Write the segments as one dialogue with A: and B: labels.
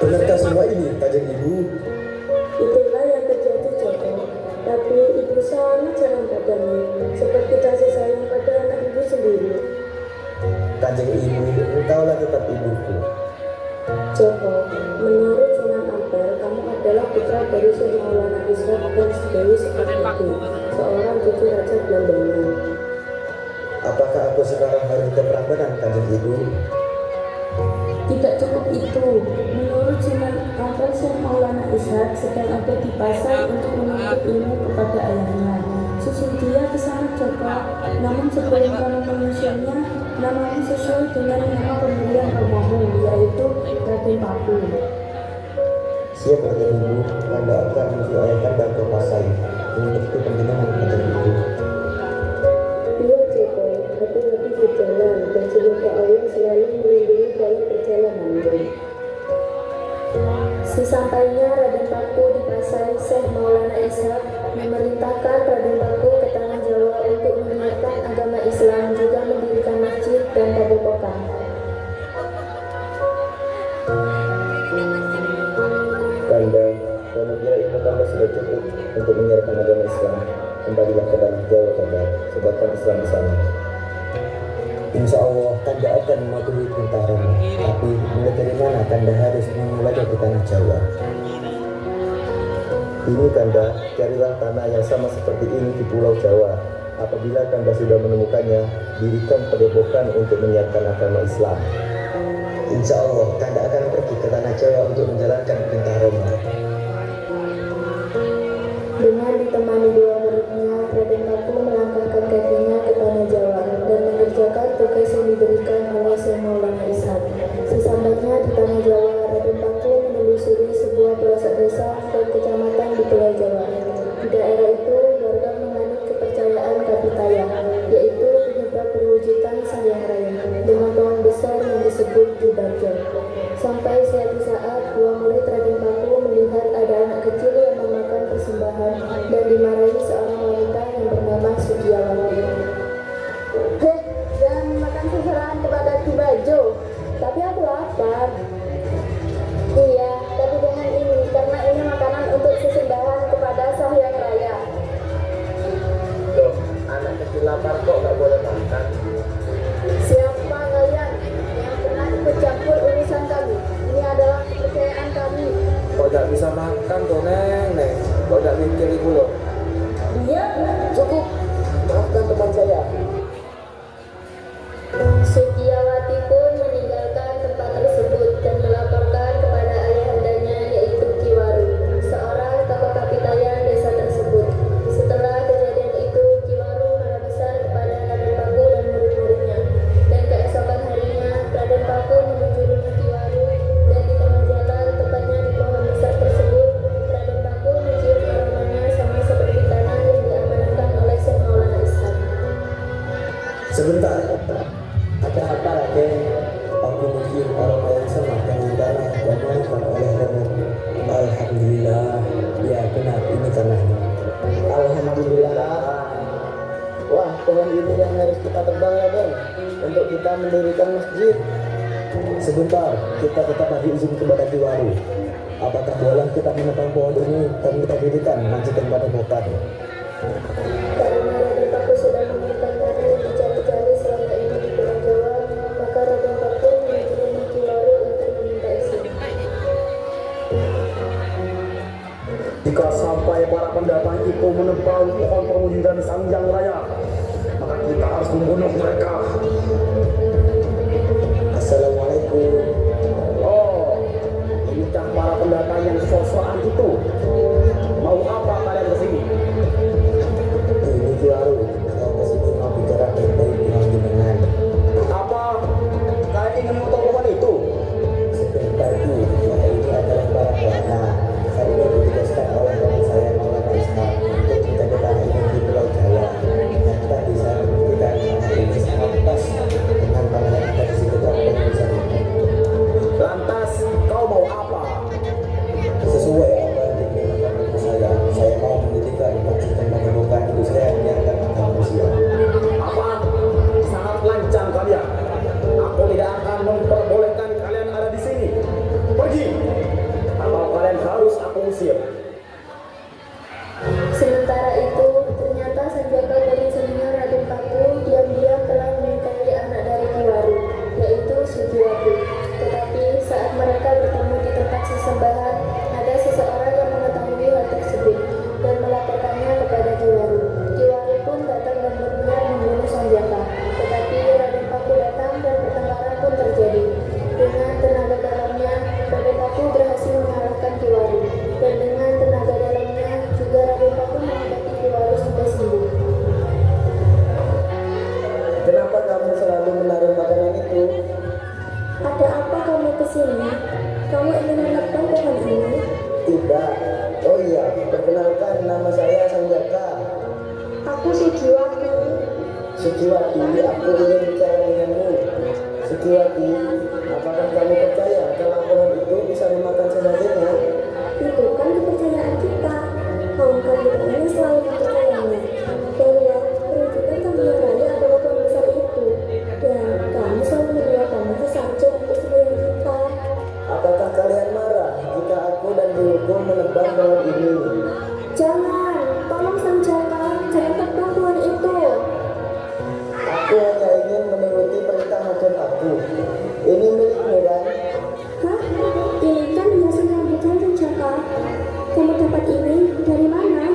A: Benarkah semua ini, Kanjeng Ibu?
B: Itulah yang terjadi, Joko. Tapi ibu sangat sayang padamu, seperti kasih sayang pada anak ibu sendiri.
A: Kanjeng Ibu, engkaulah tetap ibuku.
B: Joko, menurut Sunan Ampel, kamu adalah putra dari Syekh Maulana Ishaq dan Dewi Sukarti, seorang cucu Raja Belandongan.
A: Apakah aku sekarang harus ke Prambanan, Kanjeng Ibu?
B: Tidak cukup itu. Menurut Sunan Ampel, Syekh Maulana Ishaq sedang ada di pasar untuk menuntut ilmu kepada ayahnya. Susul dia ke sana, Joko. Namun sebelum kamu menyusulnya, namamu sesuai dengan nama pemilihan romomu, yaitu Raden Paku.
A: Siap, Kanjeng Ibu. Kanda akan menyusul ayah Kanda ke Pasai untuk kepentingan Kanjeng Ibu.
B: Iya, Joko. Hati-hati berjalan dan semoga Allah selalu melindungi dalam perjalananmu. Sesampainya Raden Paku di Pasai, Syekh Maulana Ishaq memerintahkan Raden Paku ke tanah Jawa untuk menyiarkan agama Islam, juga mendirikan masjid dan padepokan.
A: Kanda, kamu kira ilmu Kanda sudah cukup untuk menyiarkan agama Islam? Kembalilah ke tanah Jawa, Kanda, sebarkan Islam di sana. Insya Allah, Kanda akan mematuhi perintah Romo. Tapi mulai dari mana Kanda harus memulainya ke tanah Jawa? Ini Kanda, carilah tanah yang sama seperti ini di Pulau Jawa. Apabila Kanda sudah menemukannya, dirikan padepokan untuk menyiarkan agama Islam. Insya Allah, Kanda akan pergi ke tanah Jawa untuk menjalankan perintah Romo.
B: Dengan ditemani dua muridnya, Raden Paku melangkahkan kakinya ke tanah Jawa dan mengerjakan tugas yang diberikan oleh Syekh Maulana Ishaq. Sesampainya di tanah Jawa, Raden Paku menelusuri sebuah pelosok desa dan kecamatan di Pulau Jawa. Di daerah itu, warga menganut kepercayaan Kapitaya, yaitu penyebab perwujudan Sang Hyang Raya, dengan pohon besar yang disebut Jubarjo. Sampai suatu saat, dua murid Raden Paku melihat ada anak kecil yang memakan persembahan dan dimarahi seorang wanita yang bernama Sugiawati. Heh, jangan makan persembahan kepada Jubarjo, tapi aku lapar. Iya, tapi dengan ini, karena ini makanan untuk sesembahan kepada Sang Hyang Raya.
A: Loh, anak kecil lapar kok nggak boleh makan?
B: Siapa kalian yang pernah ikut campur urusan kami? Ini adalah kepercayaan kami.
A: Kok nggak bisa makan tuh, Neng? Kok nggak mikir ibu loh?
B: Dia
A: Cukup, maafkan teman saya.
B: Sugiawati pun meninggalkan tempat tersebut dan melaporkan kepada ayahandanya, yaitu Kiwaru, seorang tokoh kapitayan desa tersebut. Setelah kejadian itu, Kiwaru marah besar kepada Raden Paku dan murid-muridnya. Dan keesokan harinya, Raden Paku menuju rumah Kiwaru, dan di tengah jalan, tepatnya di pohon besar tersebut, Raden Paku mencium aromanya sama seperti tanah yang diamanahkan oleh Syekh Maulana Ishaq.
A: Sebentar, ada apa Raden? Aku mencium aroma yang sama dengan tanah yang diamankan oleh Romo. Alhamdulillah, ya benar ini tanahnya. Alhamdulillah. Wah, pohon ini yang harus kita tebang, Raden, untuk kita mendirikan masjid. Sebentar, kita tetap bagi izin kepada Kiwaru. Apakah boleh kita menebang pohon ini dan kita dirikan masjid dan padepokan?
B: Karena Raden Paku sudah menemukan tanah yang dicari-cari selama ini di Pulau Jawa, maka Raden Paku menuju rumah Kiwaru untuk meminta izin.
C: Jika sampai para pendatang itu menebang pohon perwujudan Sang Hyang Raya, maka kita harus membunuh mereka.
A: Assalamualaikum.
C: Oh, inikah para pendatang yang sok-sokan itu? Mau apa kalian kesini?
A: Ini Kiwaru, saya kesini mau bicara baik-baik dengan jenengan.
C: Apa? Kalian ingin menutup pohon itu?
A: Sebentar Bu, saya ini adalah para buana. Saya ini ditugaskan oleh teman saya Maulana Ishaq untuk menjaga tanah ini di Pulau Jawa. Dan tadi saya membuktikan tanah ini sangat pas dengan tanah yang
C: diusir.
B: Sementara itu, ternyata Sanjaka dari senior Raden Paku diam-diam telah menikahi anak dari Kiwaru, yaitu Sujiwati. Tetapi saat mereka bertemu di tempat sesembahan, ada seseorang yang mengetahui hal tersebut dan melaporkannya kepada Kiwaru. Kiwaru pun datang dan berniat membunuh Sanjaka. Tetapi Raden Paku datang dan pertengkaran pun terjadi. Dengan tenaga dalamnya, Raden Paku berhasil mengalahkan Kiwaru. Dan dengan tenaga dalamnya juga Raden Paku mengobati Kiwaru sampai sembuh.
A: Kenapa kamu selalu menaruh makanan itu?
B: Ada apa kamu kesini? Kamu ingin menebang pohon ini?
A: Tidak. Oh iya, perkenalkan nama saya Sanjaka.
B: Aku Sujiwati.
A: Suciwati, aku ingin bicara denganmu. Suciwati, apakah kamu percaya kalau pohon itu bisa memakan sesajinya?
B: Itu kan kepercayaan kita. Kaum kita ini selalu mempercayainya bahwa perwujudan Sang Raya adalah pohon besar itu, dan kami selalu mendoakannya sesajen untuk kebaikan kita.
A: Apakah kalian marah jika aku dan guruku menebang pohon ini?
B: Jangan, tolong Sanjaka, jangan tebang pohon itu.
A: Aku hanya ingin menuruti perintah Raden aku. Ini milikmu kan?
B: Hah? Ini kan hiasan rambutan Sanjaka. Kamu dapat ini dari mana?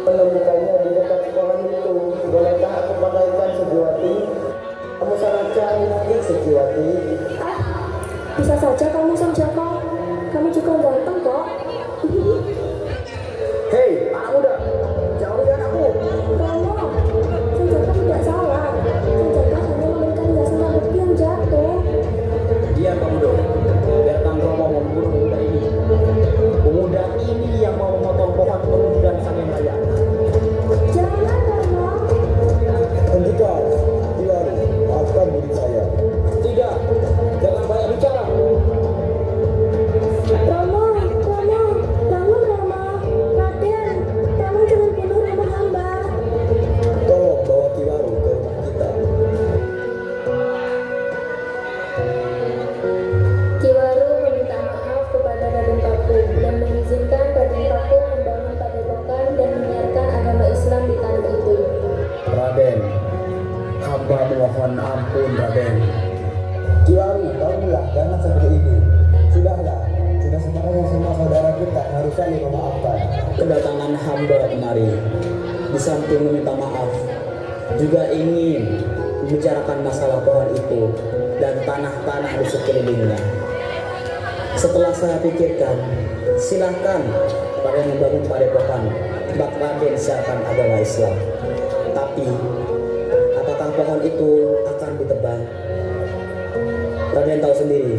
A: Menemukannya di dekat pohon itu. Bolehkah aku pakaikan Sujiwati? Kamu sangat cantik Sujiwati.
B: Ah, bisa saja kamu Sanjaka. Kamu juga ganteng kok.
C: Hei, anak muda, jauhi anakku.
B: Romo, Sanjaka tidak salah. Sanjaka hanya memberikan hiasan rambut yang jatuh.
C: Diam kamu dong. Biarkan Romo membunuh pemuda ini. Pemuda ini yang mau memotong pohon perwujudan Sang Hyang Raya.
B: Jangan, Romo.
A: Hentikan, Kiwaru, maafkan murid saya.
C: Tidak, jangan banyak bicara.
B: Romo, bangun Romo. Raden, tolong jangan bunuh Romo hamba.
A: Tolong bawa Kiwaru ke rumah kita.
B: Kiwaru meminta maaf kepada Raden Paku dan mengizinkan Raden Paku membangun padepokan dan menyiarkan agama Islam di tanah itu.
C: Raden, hamba mohon ampun Raden.
A: Kiwaru, bangunlah, jangan seperti ini. Sudahlah, sudah sebenarnya semua saudara kita harus saling memaafkan.
C: Kedatangan hamba kemari, di samping meminta maaf, juga ingin membicarakan masalah pohon itu dan tanah-tanah di sekelilingnya. Setelah saya pikirkan, silahkan Raden membangun padepokan tempat Raden siarkan agama Islam. Tapi, apakah pohon itu akan ditebang? Raden tahu sendiri,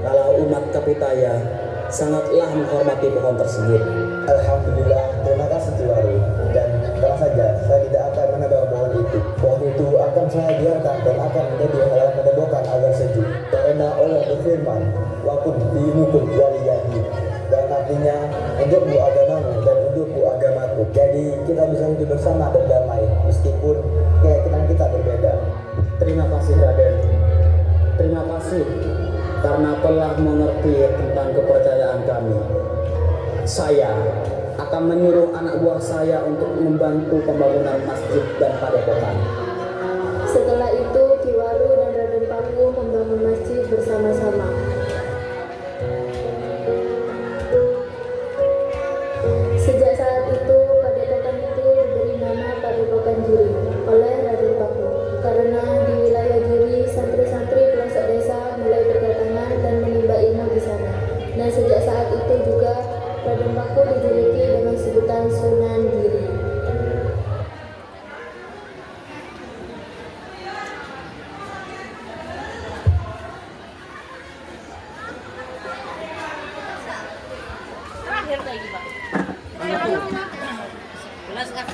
C: kalau umat Kapitaya sangatlah menghormati pohon tersebut.
A: Alhamdulillah, terima kasih Kiwaru. Dan tenang saja, saya tidak akan menebang pohon itu. Pohon itu akan saya biarkan dan akan menjadi halaman padepokan agar sejuk. Karena Allah berfirman, "Wakun fiimukum waliyati." Dan artinya untukmu agamamu dan untukku agamaku. Jadi kita bisa hidup bersama dan damai meskipun keyakinan kita berbeda.
C: Terima kasih Raden. Terima kasih karena telah mengerti tentang kepercayaan kami. Saya akan menyuruh anak buah saya untuk membantu pembangunan masjid dan padepokan.
B: Setelah itu, Kiwaru dan Raden Paku membangun masjid bersama-sama. Sejak saat itu, padepokan itu diberi nama Padepokan Giri oleh Raden Paku. Karena di wilayah Giri, santri-santri pelosok desa mulai berdatangan dan menimba ilmu di sana. Dan sejak saat itu juga Raden Paku dijuluki dengan sebutan Sunan Giri.
D: Terakhir lagi, Pak. Belas kan?